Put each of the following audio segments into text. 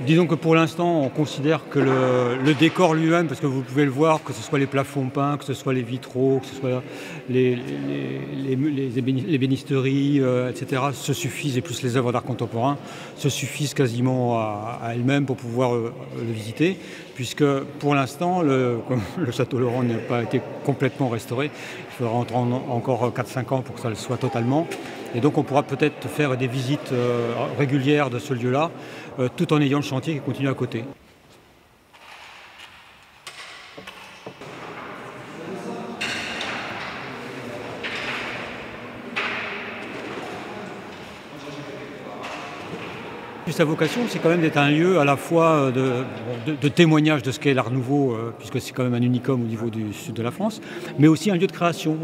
Disons que pour l'instant, on considère que le décor lui-même, parce que vous pouvez le voir, que ce soit les plafonds peints, que ce soit les vitraux, que ce soit les ébénisteries, etc., se suffisent, et plus les œuvres d'art contemporain, se suffisent quasiment à elles-mêmes pour pouvoir le visiter, puisque pour l'instant, comme le Château Laurent n'a pas été complètement restauré, il faudra encore 4-5 ans pour que ça le soit totalement. Et donc on pourra peut-être faire des visites régulières de ce lieu-là, tout en ayant le chantier qui continue à côté. Sa vocation, c'est quand même d'être un lieu à la fois de témoignage de ce qu'est l'Art Nouveau, puisque c'est quand même un unicum au niveau du sud de la France, mais aussi un lieu de création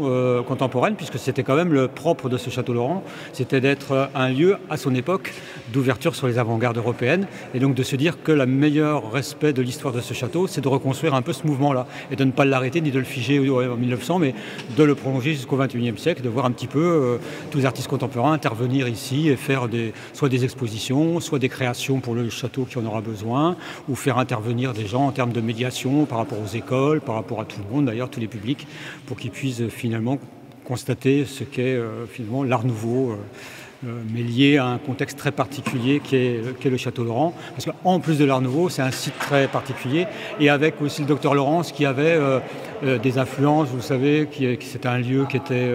contemporaine, puisque c'était quand même le propre de ce Château Laurent, c'était d'être un lieu, à son époque, d'ouverture sur les avant-gardes européennes, et donc de se dire que le meilleur respect de l'histoire de ce château, c'est de reconstruire un peu ce mouvement-là, et de ne pas l'arrêter, ni de le figer en 1900, mais de le prolonger jusqu'au XXIe siècle, de voir un petit peu tous les artistes contemporains intervenir ici et faire soit des expositions, soit des créations pour le château qui en aura besoin, ou faire intervenir des gens en termes de médiation par rapport aux écoles, par rapport à tout le monde, d'ailleurs tous les publics, pour qu'ils puissent finalement constater ce qu'est finalement l'Art Nouveau, mais lié à un contexte très particulier qui est le Château Laurent. Parce qu'en plus de l'Art Nouveau, c'est un site très particulier, et avec aussi le docteur Laurence qui avait des influences, vous savez, c'était un lieu qui était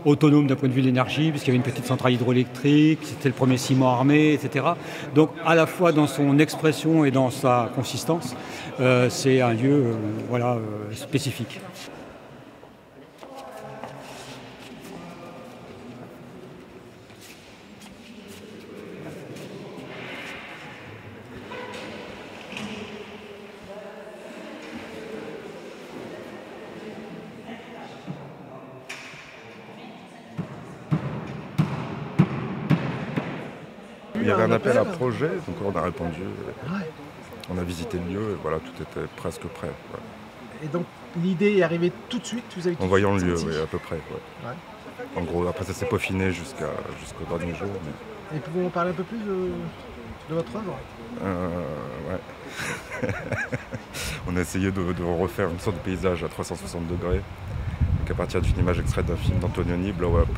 autonome d'un point de vue de l'énergie, puisqu'il y avait une petite centrale hydroélectrique, c'était le premier ciment armé, etc. Donc à la fois dans son expression et dans sa consistance, c'est un lieu spécifique. Il y avait un appel à projet, donc on a répondu. On a visité le lieu et voilà, tout était presque prêt. Ouais. Et donc l'idée est arrivée tout de suite, vous avez en voyant le lieu, oui, à peu près. Ouais. En gros, après ça s'est peaufiné jusqu'au dernier jour. Mais... Et pouvez-vous en parler un peu plus de votre œuvre? Ouais. On a essayé de refaire une sorte de paysage à 360 degrés, donc à partir d'une image extraite d'un film d'Antonioni, Blow Up.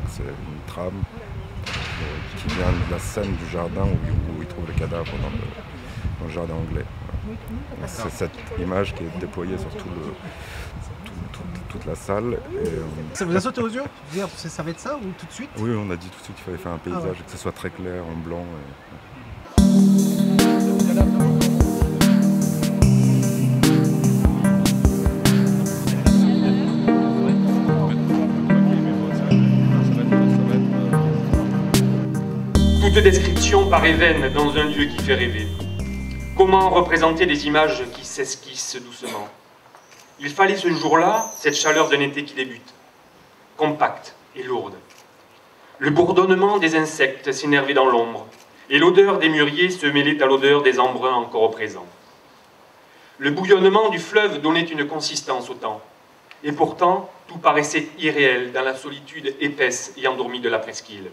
C'est une trame qui vient de la scène du jardin où il trouve les cadavres dans le jardin anglais. C'est cette image qui est déployée sur toute la salle. Et, ça vous a sauté aux yeux? Ça va être ça ou tout de suite? Oui, on a dit tout de suite qu'il fallait faire un paysage et que ce soit très clair, en blanc. Toute description paraît vaine dans un lieu qui fait rêver. Comment représenter des images qui s'esquissent doucement? Il fallait ce jour-là cette chaleur d'un été qui débute, compacte et lourde. Le bourdonnement des insectes s'énervait dans l'ombre, et l'odeur des mûriers se mêlait à l'odeur des embruns encore au présent. Le bouillonnement du fleuve donnait une consistance au temps, et pourtant tout paraissait irréel dans la solitude épaisse et endormie de la presqu'île.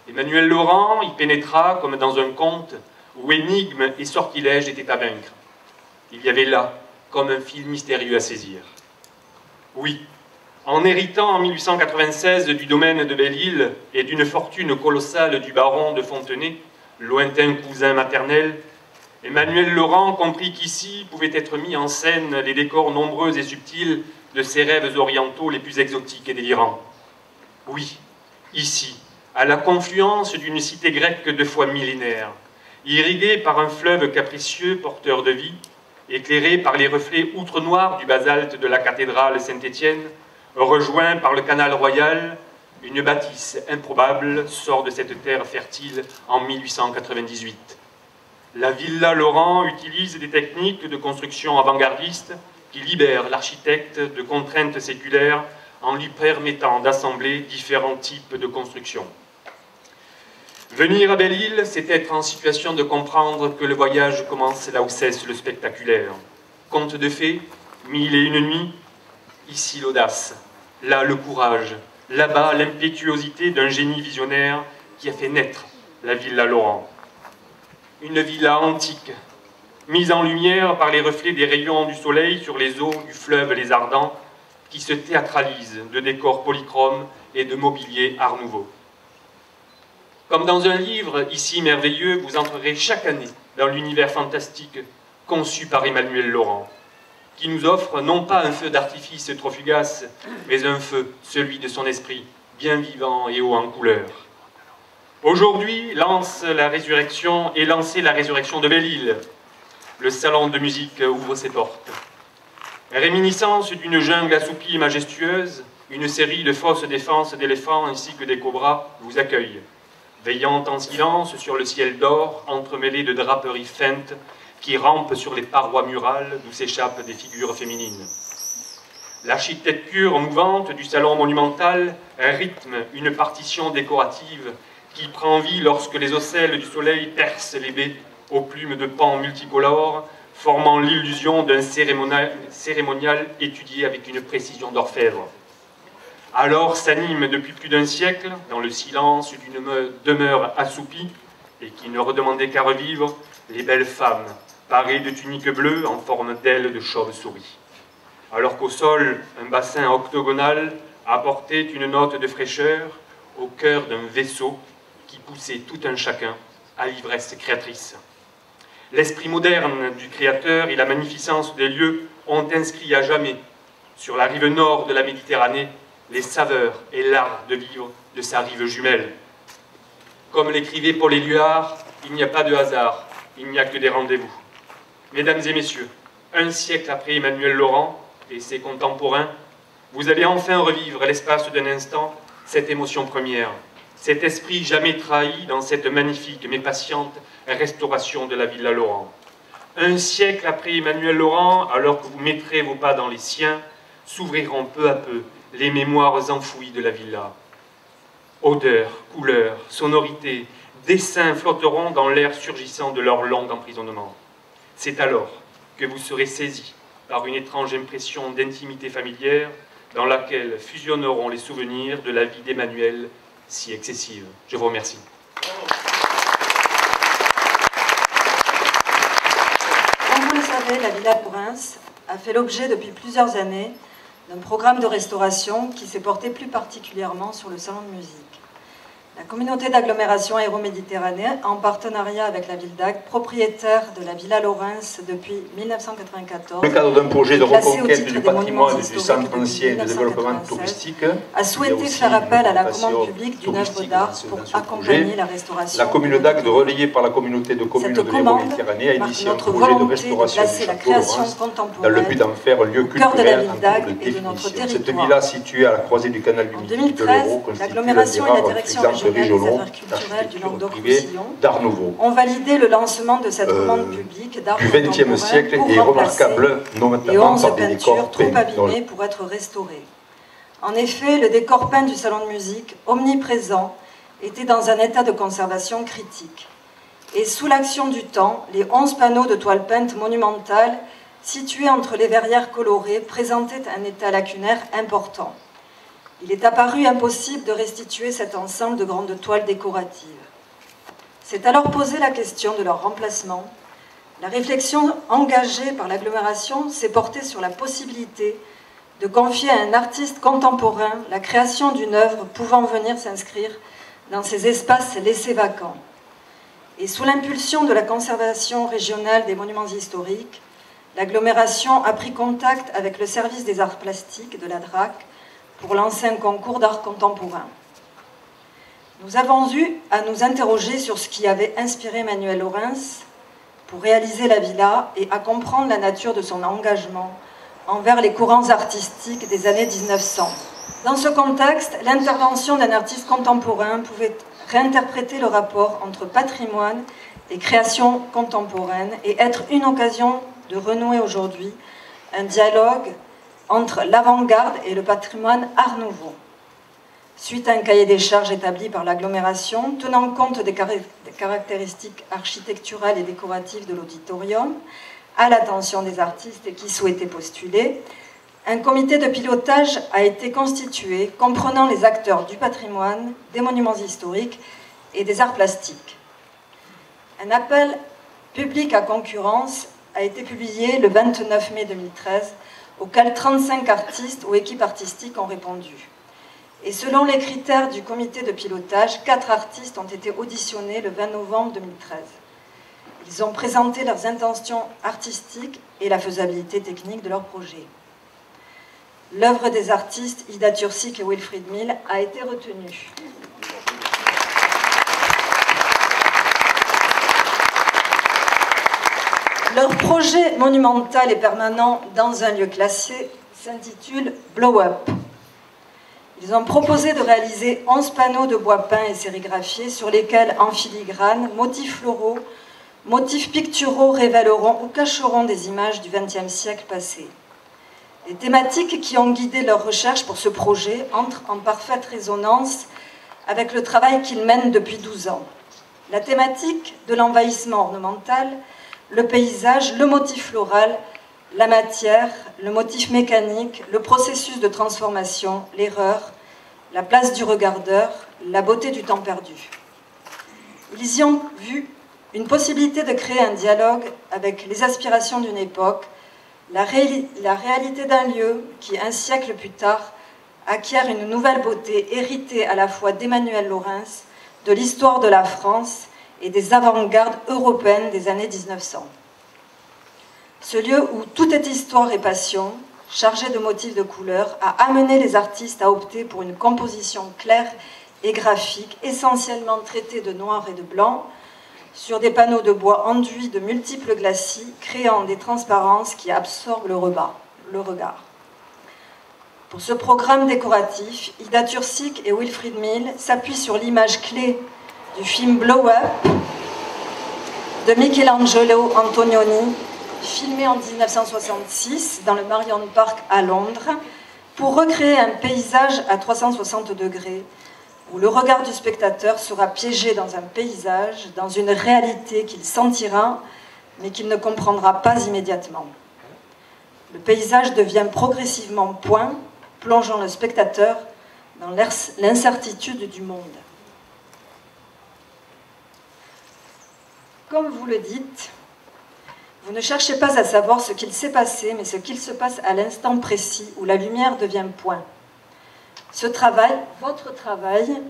Emmanuel Laurent y pénétra comme dans un conte où énigmes et sortilèges étaient à vaincre. Il y avait là comme un fil mystérieux à saisir. Oui, en héritant en 1896 du domaine de Belle-Île et d'une fortune colossale du baron de Fontenay, lointain cousin maternel, Emmanuel Laurent comprit qu'ici pouvaient être mis en scène les décors nombreux et subtils de ses rêves orientaux les plus exotiques et délirants. Oui, ici, à la confluence d'une cité grecque de foi millénaire, irriguée par un fleuve capricieux porteur de vie, éclairé par les reflets outre-noirs du basalte de la cathédrale Saint-Étienne, rejoint par le canal royal, une bâtisse improbable sort de cette terre fertile en 1898. La Villa Laurent utilise des techniques de construction avant-gardistes qui libèrent l'architecte de contraintes séculaires en lui permettant d'assembler différents types de constructions. Venir à Belle-Île, c'est être en situation de comprendre que le voyage commence là où cesse le spectaculaire. Conte de fées, 1001 nuits, ici l'audace, là le courage, là-bas l'impétuosité d'un génie visionnaire qui a fait naître la Villa Laurent. une villa antique, mise en lumière par les reflets des rayons du soleil sur les eaux du fleuve Les Ardents, qui se théâtralise de décors polychromes et de mobilier art nouveau. Comme dans un livre ici merveilleux, vous entrerez chaque année dans l'univers fantastique conçu par Emmanuel Laurent, qui nous offre non pas un feu d'artifice trop fugace, mais un feu, celui de son esprit, bien vivant et haut en couleur. Aujourd'hui, lancée la résurrection de Belle-Île. Le salon de musique ouvre ses portes. Réminiscence d'une jungle assouplie et majestueuse, une série de fausses défenses d'éléphants ainsi que des cobras vous accueille, veillant en silence sur le ciel d'or entremêlé de draperies feintes qui rampent sur les parois murales d'où s'échappent des figures féminines. L'architecture mouvante du salon monumental rythme une partition décorative qui prend vie lorsque les ocelles du soleil percent les baies aux plumes de pans multicolores, formant l'illusion d'un cérémonial étudié avec une précision d'orfèvre. Alors s'animent depuis plus d'un siècle, dans le silence d'une demeure assoupie, et qui ne redemandait qu'à revivre, les belles femmes, parées de tuniques bleues en forme d'ailes de chauve-souris. Alors qu'au sol, un bassin octogonal apportait une note de fraîcheur au cœur d'un vaisseau qui poussait tout un chacun à l'ivresse créatrice. L'esprit moderne du créateur et la magnificence des lieux ont inscrit à jamais, sur la rive nord de la Méditerranée, les saveurs et l'art de vivre de sa rive jumelle. Comme l'écrivait Paul Éluard, il n'y a pas de hasard, il n'y a que des rendez-vous. Mesdames et messieurs, un siècle après Emmanuel Laurent et ses contemporains, vous allez enfin revivre l'espace d'un instant cette émotion première, cet esprit jamais trahi dans cette magnifique mais patiente restauration de la Villa Laurent. Un siècle après Emmanuel Laurent, alors que vous mettrez vos pas dans les siens, s'ouvriront peu à peu les mémoires enfouies de la villa. Odeurs, couleurs, sonorités, dessins flotteront dans l'air surgissant de leur long emprisonnement. C'est alors que vous serez saisis par une étrange impression d'intimité familière dans laquelle fusionneront les souvenirs de la vie d'Emmanuel si excessive. Je vous remercie. Comme vous le savez, la Villa Laurens a fait l'objet depuis plusieurs années d'un programme de restauration qui s'est porté plus particulièrement sur le salon de musique. La communauté d'agglomération aéroméditerranée, en partenariat avec la ville d'Agde, propriétaire de la Villa Laurens depuis 1994, dans le cadre d'un projet de reconquête du patrimoine et du centre ancien de développement touristique, a souhaité faire appel à la commande publique d'une œuvre d'art pour accompagner la restauration. La commune d'Agde, relayée par la communauté de communes de l'Aéro-Méditerranée, a initié un projet de restauration du château Laurens dans le but d'en faire un lieu culturel en cours de définition. Cette villa située à la croisée du canal du Midi de l'Hérault constitue l'un des rares exemples régionaux d'architecture privée d'art nouveau ont validé le lancement de cette commande publique d'art du XXe siècle et remarquable notamment par des décors trop abîmés pour être restaurés. En effet, le décor peint du salon de musique, omniprésent, était dans un état de conservation critique. Et sous l'action du temps, les 11 panneaux de toile peinte monumentale situés entre les verrières colorées présentaient un état lacunaire important. Il est apparu impossible de restituer cet ensemble de grandes toiles décoratives. C'est alors posé la question de leur remplacement. La réflexion engagée par l'agglomération s'est portée sur la possibilité de confier à un artiste contemporain la création d'une œuvre pouvant venir s'inscrire dans ces espaces laissés vacants. Et sous l'impulsion de la conservation régionale des monuments historiques, l'agglomération a pris contact avec le service des arts plastiques de la DRAC pour lancer un concours d'art contemporain. Nous avons eu à nous interroger sur ce qui avait inspiré Emmanuel Laurens pour réaliser la villa et à comprendre la nature de son engagement envers les courants artistiques des années 1900. Dans ce contexte, l'intervention d'un artiste contemporain pouvait réinterpréter le rapport entre patrimoine et création contemporaine et être une occasion de renouer aujourd'hui un dialogue entre l'avant-garde et le patrimoine art nouveau. Suite à un cahier des charges établi par l'agglomération, tenant compte des caractéristiques architecturales et décoratives de l'auditorium, à l'attention des artistes qui souhaitaient postuler, un comité de pilotage a été constitué comprenant les acteurs du patrimoine, des monuments historiques et des arts plastiques. Un appel public à concurrence a été publié le 29 mai 2013, auquel 35 artistes ou équipes artistiques ont répondu. Et selon les critères du comité de pilotage, 4 artistes ont été auditionnés le 20 novembre 2013. Ils ont présenté leurs intentions artistiques et la faisabilité technique de leur projet. L'œuvre des artistes Ida Tursik et Wilfried Mill a été retenue. Leur projet monumental et permanent dans un lieu classé s'intitule Blow Up. Ils ont proposé de réaliser 11 panneaux de bois peint et sérigraphiés sur lesquels, en filigrane, motifs floraux, motifs picturaux révéleront ou cacheront des images du XXe siècle passé. Les thématiques qui ont guidé leurs recherches pour ce projet entrent en parfaite résonance avec le travail qu'ils mènent depuis 12 ans. La thématique de l'envahissement ornemental, le paysage, le motif floral, la matière, le motif mécanique, le processus de transformation, l'erreur, la place du regardeur, la beauté du temps perdu. Ils y ont vu une possibilité de créer un dialogue avec les aspirations d'une époque, la réalité d'un lieu qui, un siècle plus tard, acquiert une nouvelle beauté héritée à la fois d'Emmanuel Laurens, de l'histoire de la France et des avant-gardes européennes des années 1900. Ce lieu où tout est histoire et passion, chargé de motifs de couleurs, a amené les artistes à opter pour une composition claire et graphique, essentiellement traitée de noir et de blanc, sur des panneaux de bois enduits de multiples glacis, créant des transparences qui absorbent le regard. Pour ce programme décoratif, Ida Tursik et Wilfried Mill s'appuient sur l'image clé du film Blow Up de Michelangelo Antonioni, filmé en 1966 dans le Marion Park à Londres, pour recréer un paysage à 360 degrés, où le regard du spectateur sera piégé dans un paysage, dans une réalité qu'il sentira, mais qu'il ne comprendra pas immédiatement. Le paysage devient progressivement point, plongeant le spectateur dans l'incertitude du monde. Comme vous le dites, vous ne cherchez pas à savoir ce qu'il s'est passé, mais ce qu'il se passe à l'instant précis où la lumière devient point. Ce travail, votre travail,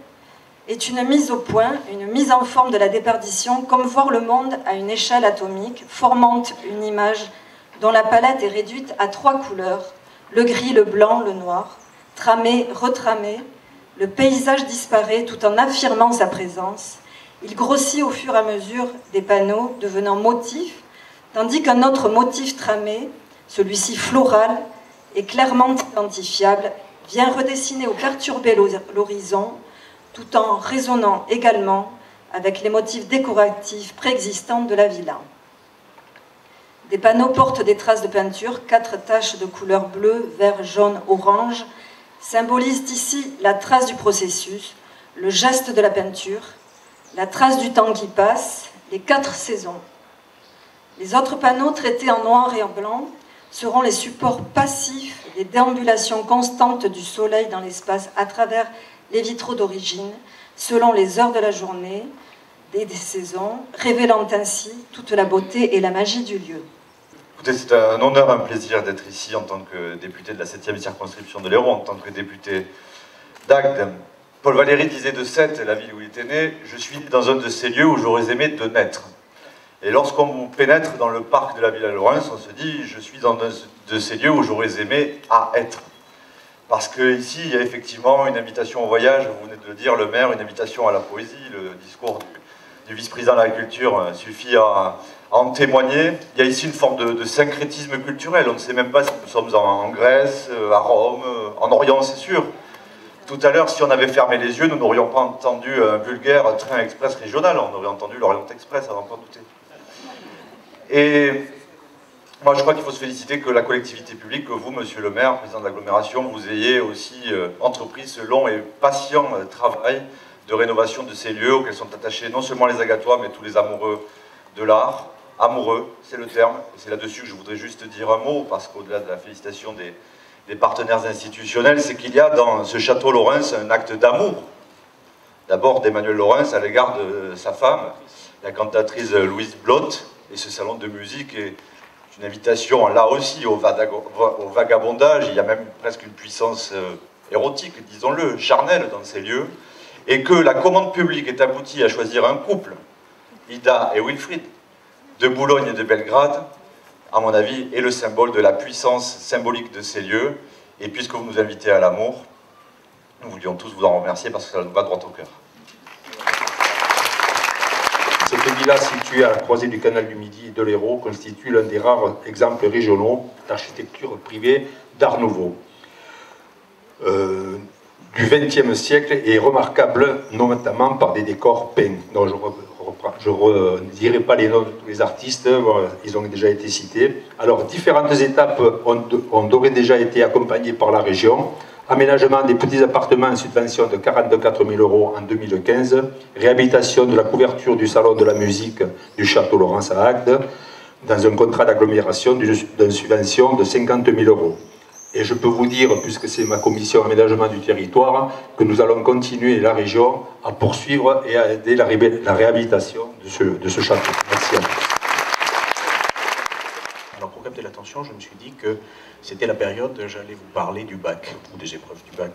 est une mise au point, une mise en forme de la déperdition, comme voir le monde à une échelle atomique, formant une image dont la palette est réduite à 3 couleurs, le gris, le blanc, le noir, tramé, retramé, le paysage disparaît tout en affirmant sa présence. Il grossit au fur et à mesure des panneaux, devenant motifs, tandis qu'un autre motif tramé, celui-ci floral, et clairement identifiable, vient redessiner ou perturber l'horizon, tout en résonnant également avec les motifs décoratifs préexistants de la villa. Des panneaux portent des traces de peinture, 4 taches de couleur bleu, vert, jaune, orange, symbolisent ici la trace du processus, le geste de la peinture, la trace du temps qui passe, les 4 saisons. Les autres panneaux traités en noir et en blanc seront les supports passifs des déambulations constantes du soleil dans l'espace à travers les vitraux d'origine, selon les heures de la journée, des saisons, révélant ainsi toute la beauté et la magie du lieu. Écoutez, c'est un honneur, un plaisir d'être ici en tant que député de la 7e circonscription de l'Hérault, en tant que député d'Agde. Paul Valéry disait de Sète, la ville où il était né, « Je suis dans un de ces lieux où j'aurais aimé de naître ». Et lorsqu'on pénètre dans le parc de la Villa Lorentz, on se dit « Je suis dans un de ces lieux où j'aurais aimé à être ». Parce qu'ici, il y a effectivement une invitation au voyage, vous venez de le dire, le maire, une invitation à la poésie, le discours du vice-président de la culture suffit à en témoigner. Il y a ici une forme de syncrétisme culturel, on ne sait même pas si nous sommes en Grèce, à Rome, en Orient, c'est sûr. Tout à l'heure, si on avait fermé les yeux, nous n'aurions pas entendu un vulgaire train express régional, on aurait entendu l'Orient Express, à n'en pas douter. Et moi, je crois qu'il faut se féliciter que la collectivité publique, que vous, monsieur le maire, président de l'agglomération, vous ayez aussi entrepris ce long et patient travail de rénovation de ces lieux auxquels sont attachés non seulement les Agatois, mais tous les amoureux de l'art. Amoureux, c'est le terme, et c'est là-dessus que je voudrais juste dire un mot, parce qu'au-delà de la félicitation des partenaires institutionnels, c'est qu'il y a dans ce château Lorentz un acte d'amour D'abord d'Emmanuel Laurens à l'égard de sa femme, la cantatrice Louise Bloch, et ce salon de musique est une invitation là aussi au vagabondage. Il y a même presque une puissance érotique, disons-le, charnelle dans ces lieux, et que la commande publique est aboutie à choisir un couple, Ida et Wilfried, de Boulogne et de Belgrade, à mon avis, est le symbole de la puissance symbolique de ces lieux. Et puisque vous nous invitez à l'amour, nous voulions tous vous en remercier parce que ça nous va droit au cœur. Cette villa située à la croisée du canal du Midi et de l'Hérault constitue l'un des rares exemples régionaux d'architecture privée d'art nouveau du XXe siècle et remarquable notamment par des décors peints. Donc je ne dirai pas les noms de tous les artistes, ils ont déjà été cités. Alors différentes étapes ont déjà été accompagnées par la région. Aménagement des petits appartements en subvention de 44 000 € en 2015, réhabilitation de la couverture du salon de la musique du Château Laurens à Agde, dans un contrat d'agglomération d'une subvention de 50 000 €. Et je peux vous dire, puisque c'est ma commission aménagement du territoire, que nous allons continuer la région à poursuivre et à aider la réhabilitation de ce château. Merci à vous. Alors pour capter l'attention, je me suis dit que c'était la période où j'allais vous parler du bac, ou des épreuves du bac.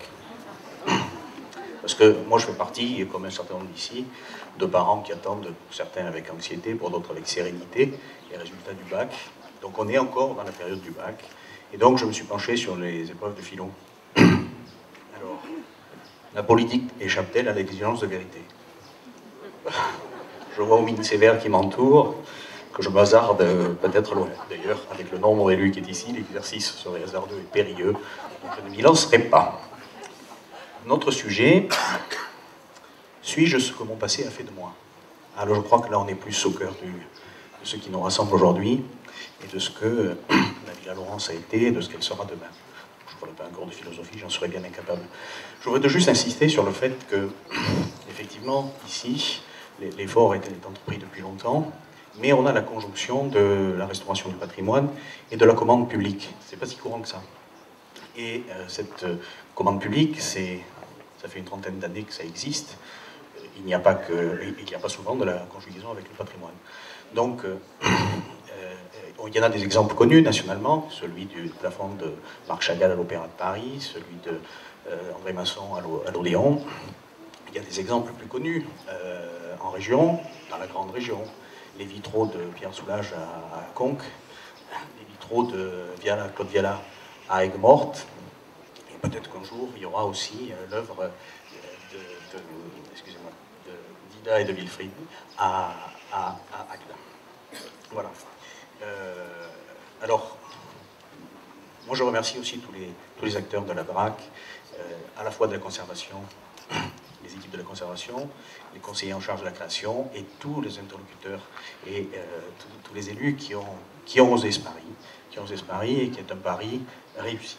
Parce que moi je fais partie, comme un certain nombre d'ici, de parents qui attendent, pour certains avec anxiété, pour d'autres avec sérénité, les résultats du bac. Donc on est encore dans la période du bac. Et donc je me suis penché sur les épreuves de philo. Alors, la politique échappe-t-elle à l'exigence de vérité? Je vois aux mines sévères qui m'entourent que je m'hasarde peut-être loin. D'ailleurs, avec le nombre d'élus qui est ici, l'exercice serait hasardeux et périlleux, donc je ne m'y lancerai pas. Notre sujet, suis-je ce que mon passé a fait de moi? Alors je crois que là on est plus au cœur de ce qui nous rassemble aujourd'hui, et de ce que la Villa Laurens a été, et de ce qu'elle sera demain. Je ne ferai pas un cours de philosophie, j'en serais bien incapable. Je voudrais juste insister sur le fait que, effectivement, ici, l'effort a été entrepris depuis longtemps, mais on a la conjonction de la restauration du patrimoine et de la commande publique. C'est pas si courant que ça. Et cette commande publique, ça fait une trentaine d'années que ça existe. Il n'y a pas souvent de la conjugaison avec le patrimoine. Donc, il y en a des exemples connus nationalement, celui du plafond de Marc Chagall à l'Opéra de Paris, celui de André Masson à l'Odéon. Il y a des exemples plus connus en région, dans la grande région. Les vitraux de Pierre Soulages à Conques, les vitraux de Claude Viala à Aigues-Mortes, et peut-être qu'un jour il y aura aussi l'œuvre d'Ida et de Wilfried à Agde. Voilà. Alors, moi je remercie aussi tous les acteurs de la DRAC, à la fois de la conservation, les équipes de la conservation, les conseillers en charge de la création et tous les interlocuteurs et tous les élus qui ont osé ce pari, et qui est un pari réussi.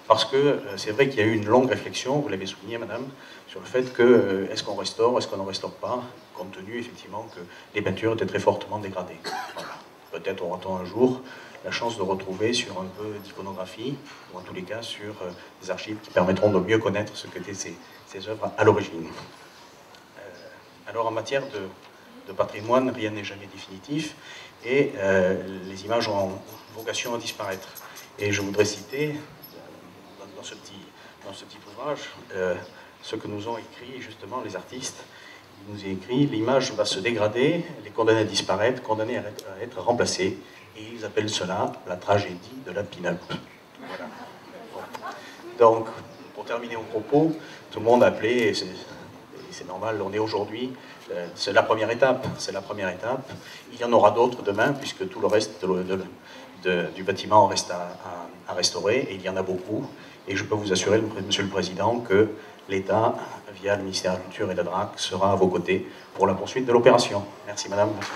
Parce que c'est vrai qu'il y a eu une longue réflexion, vous l'avez souligné madame, sur le fait que est-ce qu'on restaure, est-ce qu'on ne restaure pas, compte tenu effectivement que les peintures étaient très fortement dégradées. Voilà. Peut-être aura-t-on un jour la chance de retrouver sur un peu d'iconographie, ou en tous les cas sur des archives qui permettront de mieux connaître ce qu'étaient ces œuvres à l'origine. Alors en matière de patrimoine, rien n'est jamais définitif, et les images ont vocation à disparaître. Et je voudrais citer, dans ce petit ouvrage, ce que nous ont écrit justement les artistes. Il nous est écrit « L'image va se dégrader, elle est condamnée à disparaître, condamnée à être remplacée. » Et ils appellent cela la tragédie de la pin-up. Voilà. Donc, pour terminer mon propos, tout le monde a appelé, et c'est normal, on est aujourd'hui, c'est la première étape, Il y en aura d'autres demain, puisque tout le reste du bâtiment reste à restaurer, et il y en a beaucoup. Et je peux vous assurer, Monsieur le Président, que l'État, via le ministère de la Culture et de la DRAC, sera à vos côtés pour la poursuite de l'opération. Merci Madame. Merci.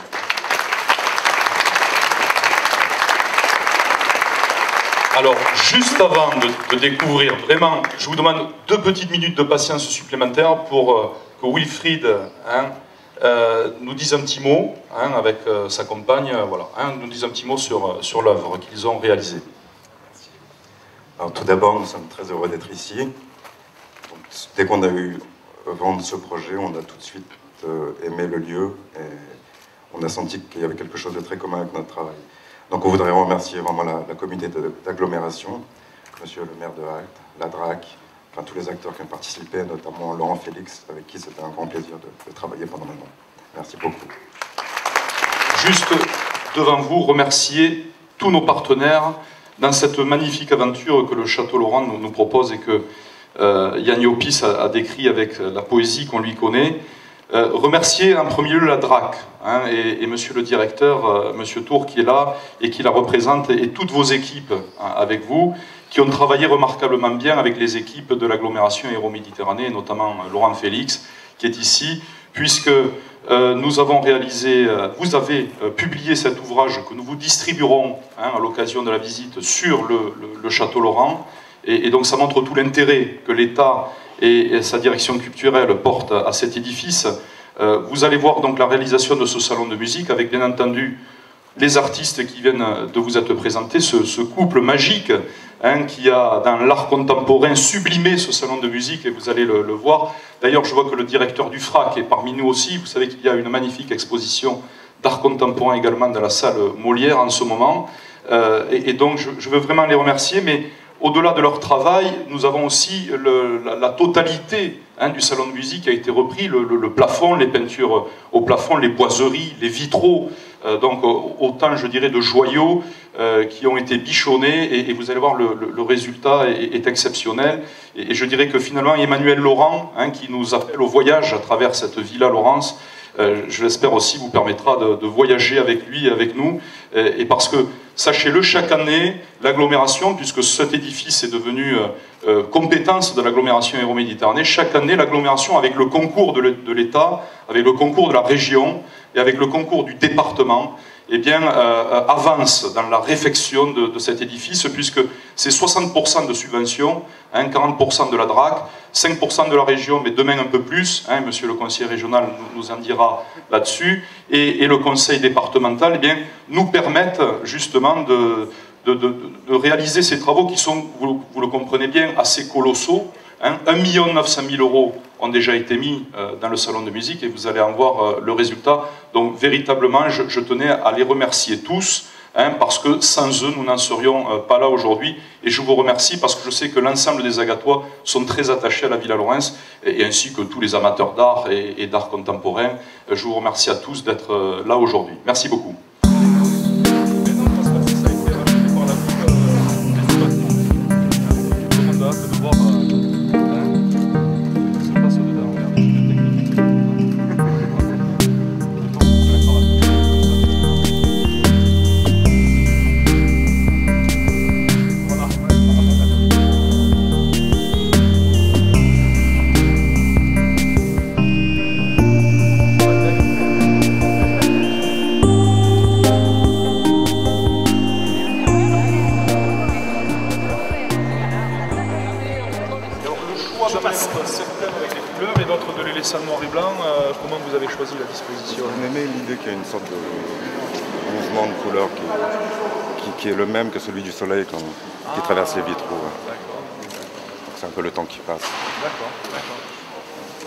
Alors, juste avant de découvrir vraiment, je vous demande 2 petites minutes de patience supplémentaire pour que Wilfried nous dise un petit mot, avec sa compagne, voilà, nous dise un petit mot sur l'œuvre qu'ils ont réalisée. Alors tout d'abord, nous sommes très heureux d'être ici. Donc, Dès qu'on a eu vent de ce projet, on a tout de suite aimé le lieu et on a senti qu'il y avait quelque chose de très commun avec notre travail. Donc on voudrait remercier vraiment la communauté d'agglomération, monsieur le maire de Halte, la DRAC, enfin tous les acteurs qui ont participé, notamment Laurent Félix, avec qui c'était un grand plaisir de travailler pendant un an. Merci beaucoup. Juste devant vous, remercier tous nos partenaires dans cette magnifique aventure que le Château Laurent nous propose et que Yann Yopis a décrit avec la poésie qu'on lui connaît. Remercier en premier lieu la DRAC hein, et monsieur le directeur, monsieur Tour qui est là et qui la représente et toutes vos équipes hein, avec vous qui ont travaillé remarquablement bien avec les équipes de l'agglomération Euro-Méditerranée, notamment Laurent Félix qui est ici, puisque nous avons réalisé, vous avez publié cet ouvrage que nous vous distribuerons hein, à l'occasion de la visite sur le Château Laurent et donc ça montre tout l'intérêt que l'État et sa direction culturelle porte à cet édifice. Vous allez voir donc la réalisation de ce salon de musique avec bien entendu les artistes qui viennent de vous être présentés, ce couple magique hein, qui a dans l'art contemporain sublimé ce salon de musique et vous allez le voir. D'ailleurs je vois que le directeur du FRAC est parmi nous aussi, vous savez qu'il y a une magnifique exposition d'art contemporain également dans la salle Molière en ce moment. Et donc je veux vraiment les remercier, mais au-delà de leur travail, nous avons aussi la totalité hein, du salon de musique qui a été repris, le plafond, les peintures au plafond, les boiseries, les vitraux, donc autant je dirais de joyaux qui ont été bichonnés et vous allez voir le résultat est exceptionnel et je dirais que finalement Emmanuel Laurent hein, qui nous appelle au voyage à travers cette Villa Laurence, je l'espère aussi vous permettra de voyager avec lui et avec nous et parce que sachez-le, chaque année, l'agglomération, puisque cet édifice est devenu compétence de l'agglomération Euro-Méditerranée, chaque année, l'agglomération, avec le concours de l'État, avec le concours de la région et avec le concours du département, eh bien, avance dans la réfection de cet édifice, puisque c'est 60% de subventions, hein, 40% de la DRAC, 5% de la région, mais demain un peu plus, hein, monsieur le conseiller régional nous en dira là-dessus, et le conseil départemental eh bien, nous permettent justement de réaliser ces travaux qui sont, vous le comprenez bien, assez colossaux. Hein, 1 900 000 € ont déjà été mis dans le salon de musique et vous allez en voir le résultat. Donc véritablement, je tenais à les remercier tous, hein, parce que sans eux, nous n'en serions pas là aujourd'hui. Et je vous remercie parce que je sais que l'ensemble des Agatois sont très attachés à la Villa Laurence, et ainsi que tous les amateurs d'art et d'art contemporain. Je vous remercie à tous d'être là aujourd'hui. Merci beaucoup. Comment vous avez choisi la disposition? On aimait l'idée qu'il y a une sorte de mouvement de couleur qui est le même que celui du soleil qui traverse les vitraux. C'est un peu le temps qui passe. D'accord.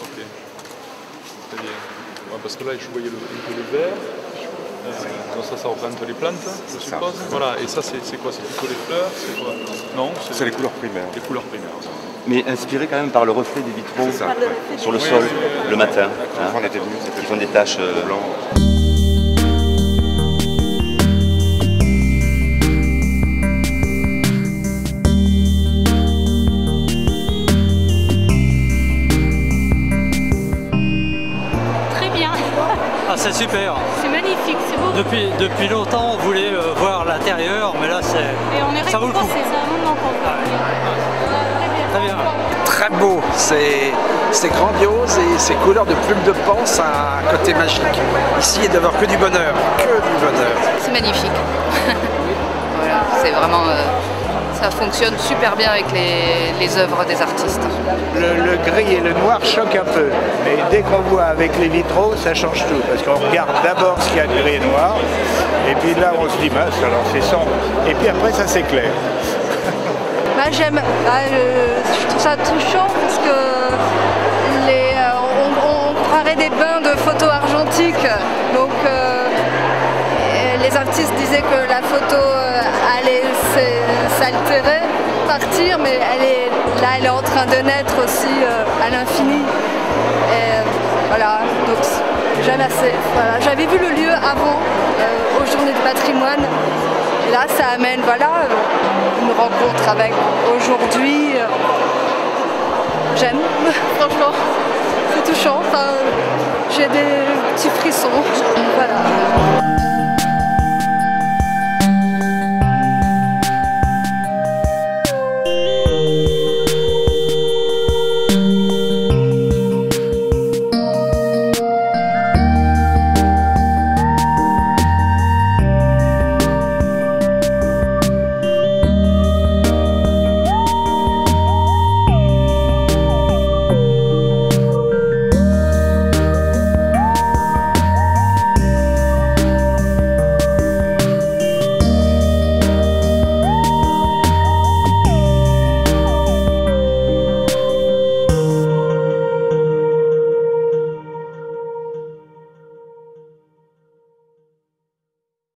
Ok. Très bien. Ouais, parce que là, je voyais un peu le vert. Donc ça représente les plantes, je suppose. Voilà. Et ça, c'est quoi? C'est plutôt les fleurs? C'est quoi? Non, c'est les couleurs primaires. Les couleurs primaires. Mais inspiré quand même par le reflet des vitraux sur le sol le matin. Hein. On était venus, ils font des taches blanches. Très bien. Ah, c'est super. C'est magnifique, c'est beau. Depuis longtemps, on voulait voir l'intérieur, mais là, ça vaut le coup. C'est un monde d'enfant. Très bien. Très beau, c'est grandiose et ces couleurs de plumes de pan, ça a un côté magique. Ici, il y a d'avoir que du bonheur, C'est magnifique. Voilà, c'est vraiment... ça fonctionne super bien avec les œuvres des artistes. Le gris et le noir choquent un peu, mais dès qu'on voit avec les vitraux, ça change tout, parce qu'on regarde d'abord ce qu'il y a de gris et noir, et puis là on se dit mince, alors c'est sombre, et puis après ça s'éclaire. j'aime. Je trouve ça touchant parce que on croirait des bains de photos argentiques. Donc les artistes disaient que la photo allait s'altérer, partir, mais elle est en train de naître aussi à l'infini. Et voilà, donc j'aime assez. Voilà. J'avais vu le lieu avant, aux Journées du patrimoine. Et là, ça amène une rencontre avec aujourd'hui. J'aime, franchement, c'est touchant. Enfin, j'ai des petits frissons.